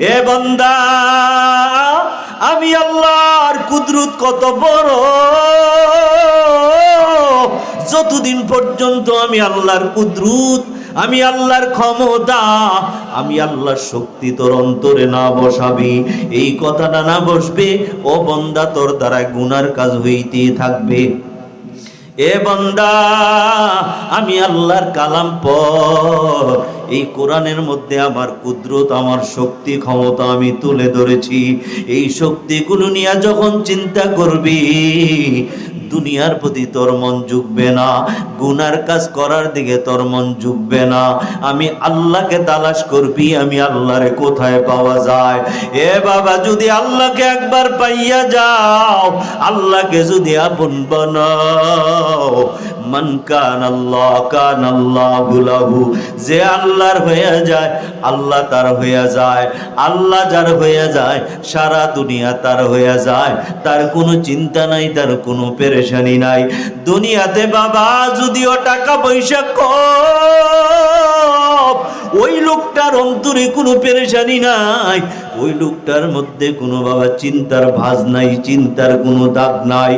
এ বান্দা, আমি আল্লাহর কুদরত কত বড়। যতদিন পর্যন্ত আমি আল্লাহর কুদরত, আমি আল্লাহর ক্ষমতা, আমি আল্লাহর শক্তি তোর অন্তরে না বসাবি, এই কথাটা না বসবে, ও বান্দা তোর দ্বারা গুনার কাজ হইতেই থাকবে। এ বান্দা, আমি আল্লাহর কালাম পড়। এই কোরআনের মধ্যে আমার কুদরত, আমার শক্তি ক্ষমতা আমি তুলে ধরেছি। এই শক্তিগুলো নিয়ে যখন চিন্তা করবি, দুনিয়ার প্রতি তোর মন ঝুঁকবে না, গুনার কাজ করার দিকে তোর মন ঝুঁকবে না। আমি আল্লাহকে তালাশ করবি, আমি আল্লাহরে কোথায় পাওয়া যায়। এ বাবা, যদি আল্লাহকে একবার পাইয়া যাও, আল্লাহকে যদি আপন বানাও, মান কান আল্লাহ কান আল্লাহু লাহু, যে আল্লাহর হয়ে যায় আল্লাহ তার হয়ে যায়। আল্লাহ যার হয়ে যায় সারা দুনিয়া তার হয়ে যায়। তার কোনো চিন্তা নাই, তার কোনো পেরেশানি নাই। দুনিয়াতে বাবা যদিও টাকা পয়সা কম, ওই লোকটার অন্তরে কোনো পেরেশানি নাই, ওই লোকটার মধ্যে কোনো বাবা চিন্তার ভাঁজ নাই, চিন্তার কোনো দাগ নাই।